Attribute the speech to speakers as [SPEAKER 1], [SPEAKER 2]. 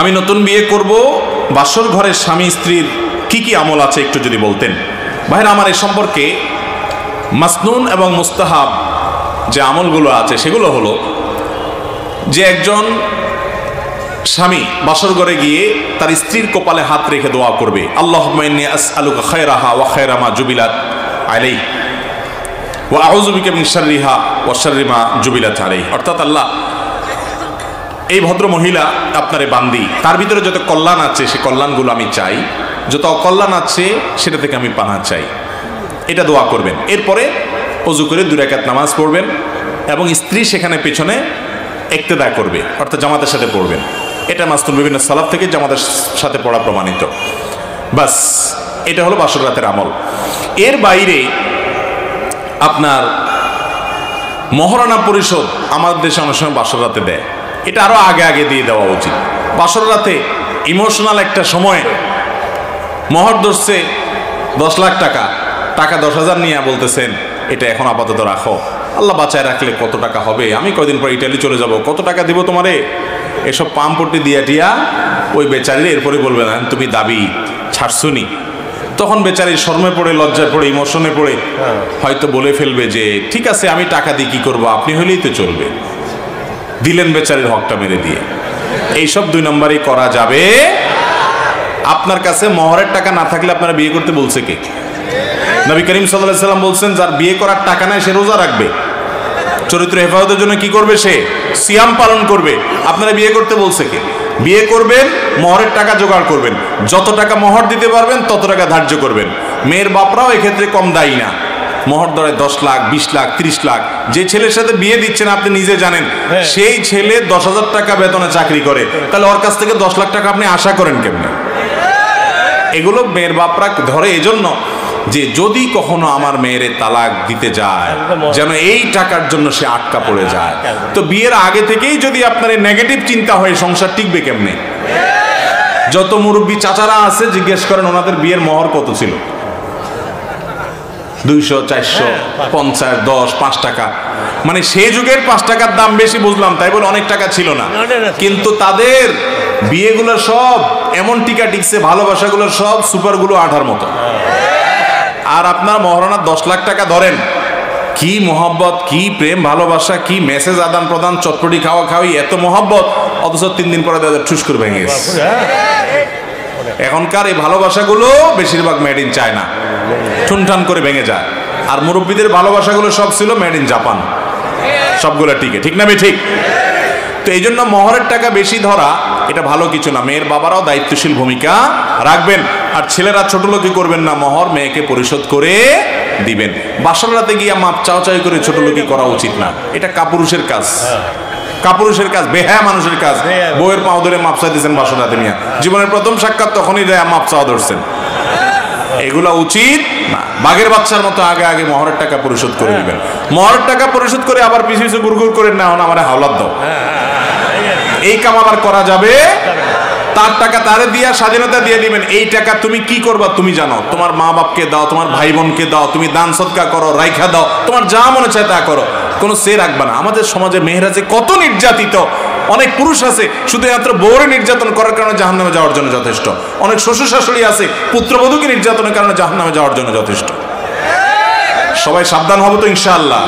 [SPEAKER 1] আমি নতুন বিয়ে করব, বাসর ঘরের স্বামী স্ত্রীর কি কি আমল আছে একটু যদি বলতেন। ভাইরা আমার, এই সম্পর্কে মাসনুন এবং মুস্তাহাব যে আমলগুলো আছে সেগুলো হলো যে একজন স্বামী বাসর ঘরে গিয়ে তার স্ত্রীর কপালে হাত রেখে দোয়া করবে, আল্লাহুম্মা ইন্নী আসআলুকা খায়রাহা ওয়া খায়রা মা জুবিলাত আলাইহি ওয়া আউযু বিকা মিন শাররিহা ওয়া শাররি মা জুবিলাত আলাইহি। অর্থাৎ আল্লাহ, এই ভদ্র মহিলা আপনারে বান্দি, তার ভিতরে যত কল্যাণ আছে সে কল্যাণগুলো আমি চাই, যত অকল্যাণ আছে সেটা থেকে আমি পানা চাই, এটা দোয়া করবেন। এরপরে ওযু করে 2 রাকাত নামাজ পড়বেন এবং স্ত্রী সেখানে পেছনে ইক্তেদা করবে, অর্থাৎ জামাতের সাথে পড়বেন। এটা মাসনুন বিভিন্ন সালাফ থেকে জামাতের সাথে পড়া প্রমাণিত। বাস, এটা হলো বাসর রাতের আমল। এর বাইরে আপনার মহারণা পরিশোধ আমাদের দেশে অনেক সময় বাসর রাতে দেয়, এটা আরো আগে আগে দিয়ে দেওয়া উচিত। বাসর রাতে ইমোশনাল একটা সময় মহর ধরছে 10 লাখ টাকা, টাকা 10,000 নিয়ে বলতেছেন এটা এখন আপাতত রাখো, আল্লাহ বাঁচায় রাখলে কত টাকা হবে, আমি কয়দিন পর ইটালি চলে যাব, কত টাকা দিব তোমারে, এসব পাম্পটি দিয়া টিয়া ওই বেচারির এরপরে বলবে না তুমি দাবি ছাড়ছুনি। তখন বেচারি শর্মে পড়ে, লজ্জায় পড়ে, ইমোশনে পড়ে হয়তো বলে ফেলবে যে ঠিক আছে আমি টাকা দিয়ে কি করবো, আপনি হলেই তো চলবে। দিলেন বেচারির হকটা মেরে দিয়ে। এইসব 2 নম্বরই করা যাবে। আপনার কাছে মহরের টাকা না থাকলে আপনারা বিয়ে করতে বলছে কে? নবী করিম সাল্লাল্লাহু আলাইহি ওয়াসাল্লাম বলছেন যার বিয়ে করার টাকা নাই সে রোজা রাখবে, চরিত্র হেফাজতের জন্য কি করবে, সে সিয়াম পালন করবে। আপনারা বিয়ে করতে বলছে কে? বিয়ে করবেন, মহরের টাকা জোগাড় করবেন, যত টাকা মহর দিতে পারবেন তত টাকা ধার্য করবেন। মেয়ের বাপরাও এক্ষেত্রে কম দায়ী না। মহর ধরে 10 লাখ, 20 লাখ, 30 লাখ। যে ছেলের সাথে বিয়ে দিচ্ছেন আপনি নিজে জানেন সেই ছেলে 10,000 টাকা বেতনে চাকরি করে, তাহলে ওর কাছ থেকে 10 লাখ টাকা আপনি আশা করেন কেমনে? এগুলো মেয়ের বাপরা ধরে এজন্য যে যদি কখনো আমার মেয়েরে তালাক দিতে যায় যেন এই টাকার জন্য সে আটকা পড়ে যায়। তো বিয়ের আগে থেকেই যদি আপনার নেগেটিভ চিন্তা হয় সংসার টিকবে কেমনে? যত মুরব্বী চাচারা আছে জিজ্ঞেস করেন ওনাদের বিয়ের মহর কত ছিল, 200, 400, 50, 10, 5 টাকা। মানে সেই যুগের 5 টাকার দাম বেশি বুঝলাম, তাই বলে অনেক টাকা ছিল না, কিন্তু তাদের বিয়েগুলো সব এমন টিকা টিকছে, ভালোবাসাগুলোর সব সুপারগুলো আঠার মতো। আর আপনার মহারণা 10 লাখ টাকা ধরেন, কি মহব্বত, কি প্রেম ভালোবাসা, কি মেসেজ আদান প্রদান, চটপটি খাওয়া খাওয়ি, এত মহব্বত, অথচ 3 দিন পরে তাদের ঠুস করে ভেঙে গেছে। এখনকার এই ভালোবাসাগুলো বেশিরভাগ মেড ইন চায়না, ঠুনঠান করে ভেঙে যায়। আর মুরব্বীদের ভালোবাসাগুলো সব ছিল মেড ইন জাপান, সবগুলো টিকে, ঠিক না? ঠিক। তো এই জন্য মহরের টাকা বেশি ধরা এটা ভালো কিছু না। মেয়ের বাবারাও দায়িত্বশীল ভূমিকা রাখবেন, আর ছেলেরা ছোট লোকি করবেন না, মহর মেয়েকে পরিশোধ করে দিবেন। বাসর রাতে গিয়ে মাপ চাওয়াচাই করে ছোট লোকি করা উচিত না, এটা কাপুরুষের কাজ, কাপুরুষের কাজ, বেহায়া মানুষের কাজ। বউয়ের পাও ধরে মাপ চাইতেছেন বাসর রাতে, মিয়া জীবনের প্রথম সাক্ষাৎ তখনই দেয়া মাপ চাওয়া ধরছেন, এগুলা উচিত না। বাঘের বাচ্চার মতো আগে আগে মহরের টাকা পরিশোধ করে দিবেন। মহরের টাকা পরিশোধ করে আবার পিছু পিছু গুড়গুড় করে না, আমার হাওলাত দাও, এই কাম আবার করা যাবে? তার টাকা তারে দিয়া স্বাধীনতা দিয়ে দিবেন, এই টাকা তুমি কি করবা তুমি জানো, তোমার মা বাপকে দাও, তোমার ভাই বোনকে দাও, তুমি দান সদকা করো, রাইখা দাও, তোমার যা মনে চায় তা করো, কোনো সে রাখবা না। আমাদের সমাজে মেয়েরা যে কত নির্যাতিত, অনেক পুরুষ আছে শুধুমাত্র বউরে নির্যাতন করার কারণে জাহান্নামে যাওয়ার জন্য যথেষ্ট, অনেক শ্বশুর শাশুড়ি আছে পুত্রবধূকে নির্যাতনের কারণে জাহান্নামে যাওয়ার জন্য যথেষ্ট। সবাই সাবধান হবো তো ইনশাআল্লাহ।